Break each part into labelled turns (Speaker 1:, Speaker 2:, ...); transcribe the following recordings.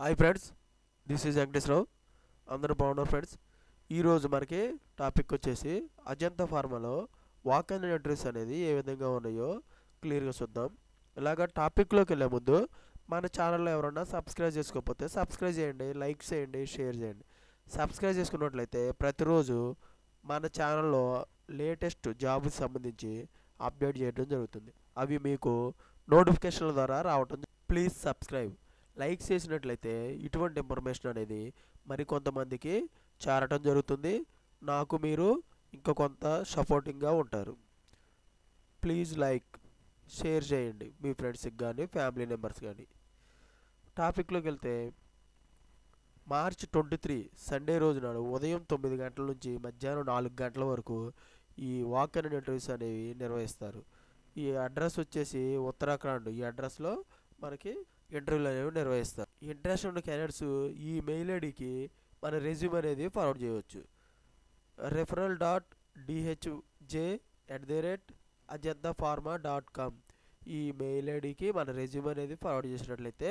Speaker 1: Hi friends, this is Venkateswararao. అందరూ బాగున్నారు friends. ఈరోజు మనకి టాపిక్ వచ్చేసి అజంతా ఫార్మాలో వాక్ అండ్ ఎంట్రీస్ అనేది ఏ విధంగా ఉన్నాయో క్లియర్గా చూద్దాం. ఇలాగ టాపిక్లోకి వెళ్ళే ముందు మన ఛానల్లో ఎవరన్నా సబ్స్క్రైబ్ చేసుకోకపోతే సబ్స్క్రైబ్ చేయండి, లైక్ చేయండి, షేర్ చేయండి. సబ్స్క్రైబ్ చేసుకున్నట్లయితే ప్రతిరోజు మన ఛానల్లో లేటెస్ట్ జాబ్కి సంబంధించి అప్డేట్ చేయడం జరుగుతుంది. అవి మీకు నోటిఫికేషన్ల ద్వారా రావటం. Please subscribe. లైక్ చేసినట్లయితే ఇటువంటి ఇన్ఫర్మేషన్ అనేది మరికొంతమందికి చేరటం జరుగుతుంది. నాకు మీరు ఇంకా కొంత సపోర్టింగ్గా ఉంటారు. ప్లీజ్ లైక్, షేర్ చేయండి మీ ఫ్రెండ్స్కి కానీ ఫ్యామిలీ మెంబర్స్ కానీ. టాపిక్లోకి వెళ్తే మార్చ్ 23 సండే రోజు నాడు ఉదయం 9 గంటల నుంచి మధ్యాహ్నం 4 గంటల వరకు ఈ వాక్ అండ్ ఇంటర్వ్యూస్ అనేవి నిర్వహిస్తారు. ఈ అడ్రస్ వచ్చేసి ఉత్తరాఖండ్. ఈ అడ్రస్లో మనకి ఇంటర్వ్యూలు అనేవి నిర్వహిస్తారు. ఇంట్రెస్ట్ ఉన్న క్యాండిడేట్స్ ఈ మెయిల్ ఐడికి మన రెజ్యూమ్ అనేది ఫార్వర్డ్ చేయవచ్చు. referral.dhj@ajantafarma.com ఈ మెయిల్ ఐడికి మన రెజ్యూమ్ అనేది ఫార్వర్డ్ చేసినట్లయితే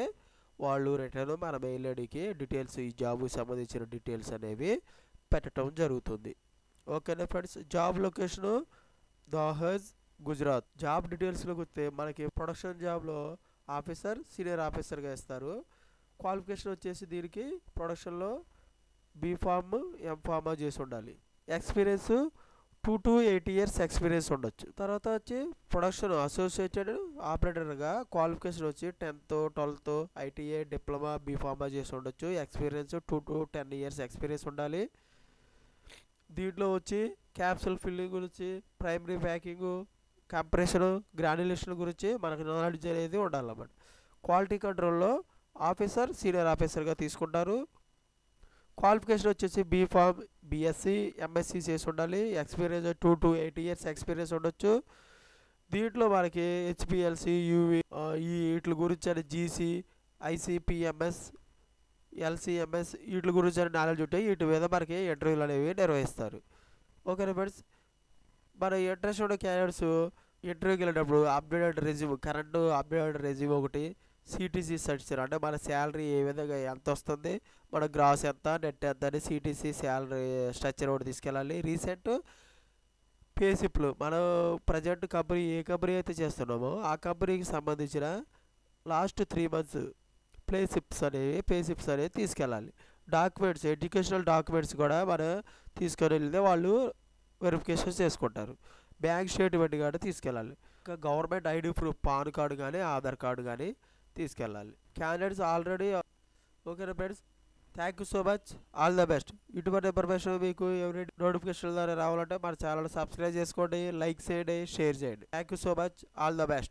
Speaker 1: వాళ్ళు రిటర్న్ మన మెయిల్ ఐడికి డీటెయిల్స్, ఈ జాబ్కి సంబంధించిన డీటెయిల్స్ అనేవి పెట్టడం జరుగుతుంది. ఓకేనా friends. Job location Dahej, Gujarat. Job డీటెయిల్స్లోకి వస్తే మనకి ప్రొడక్షన్ జాబ్లో ఆఫీసర్, సీనియర్ ఆఫీసర్గా ఇస్తారు. క్వాలిఫికేషన్ వచ్చేసి దీనికి ప్రొడక్షన్లో బీఫామ్, ఎంఫామ్ చేసి ఉండాలి. ఎక్స్పీరియన్స్ 2 to 8 years ఎక్స్పీరియన్స్ ఉండొచ్చు. తర్వాత వచ్చి ప్రొడక్షన్ అసోసియేటెడ్ ఆపరేటర్గా క్వాలిఫికేషన్ వచ్చి 10th, 12th, ITI, diploma, B Pharma చేసి ఉండొచ్చు. ఎక్స్పీరియన్స్ 2 to 10 years ఎక్స్పీరియన్స్ ఉండాలి. దీంట్లో వచ్చి క్యాప్సూల్ ఫిల్లింగ్ గురించి, ప్రైమరీ ప్యాకింగ్, కంప్రెషన్, గ్రాన్యులేషన్ గురించి మనకు నాలెడ్జ్ అనేది ఉండాలన్నమాట. క్వాలిటీ కంట్రోల్లో ఆఫీసర్, సీనియర్ ఆఫీసర్గా తీసుకుంటారు. క్వాలిఫికేషన్ వచ్చేసి బీఫామ్, బీఎస్సీ, ఎంఎస్సీ చేసి ఉండాలి. ఎక్స్పీరియన్స్ 2 to 8 years ఎక్స్పీరియన్స్ ఉండొచ్చు. దీంట్లో మనకి హెచ్పిఎల్సి, యూవి ఈ వీటి గురించి అని జీసీ, ఐసిపిఎంఎస్, ఎల్సిఎంఎస్ వీటి గురించి అని నాలెడ్జ్ ఉంటాయి. వీటి మీద మనకి ఇంటర్వ్యూలు అనేవి నిర్వహిస్తారు. ఓకేనా ఫ్రెండ్స్. మన ఇంట్రెస్ట్ ఉన్న క్యాండిడేట్స్ ఇంటర్వ్యూకి వెళ్ళినప్పుడు updated resume, current updated resume ఒకటి, సిటీసీ సర్టిఫికేట్ అంటే మన శాలరీ ఏ విధంగా ఎంత వస్తుంది, మన గ్రాస్ ఎంత, నెట్ ఎంత అని సిటీసీ శాలరీ స్ట్రక్చర్ ఒకటి తీసుకెళ్ళాలి. రీసెంట్ పే స్లిప్లు, మనం ప్రజెంట్ కంపెనీ ఏ కంపెనీ అయితే చేస్తున్నామో ఆ కంపెనీకి సంబంధించిన లాస్ట్ 3 months పే స్లిప్స్ అనేవి తీసుకెళ్ళాలి. డాక్యుమెంట్స్, ఎడ్యుకేషనల్ డాక్యుమెంట్స్ కూడా మనం తీసుకొని వెళ్తే వాళ్ళు వెరిఫికేషన్ చేసుకుంటారు. బ్యాంక్ స్టేట్మెంట్ కానీ తీసుకెళ్ళాలి. ఇంకా government ID proof, PAN card కానీ ఆధార్ కార్డు కానీ తీసుకెళ్ళాలి. Candidates already. ఓకేనా friends. Thank you so much. All the best. ఇటువంటి ఇన్ఫర్మేషన్ మీకు ఎవరి నోటిఫికేషన్ ద్వారా రావాలంటే మన ఛానల్ సబ్స్క్రైబ్ చేసుకోండి, లైక్ చేయండి, షేర్ చేయండి. Thank you so much. All the best.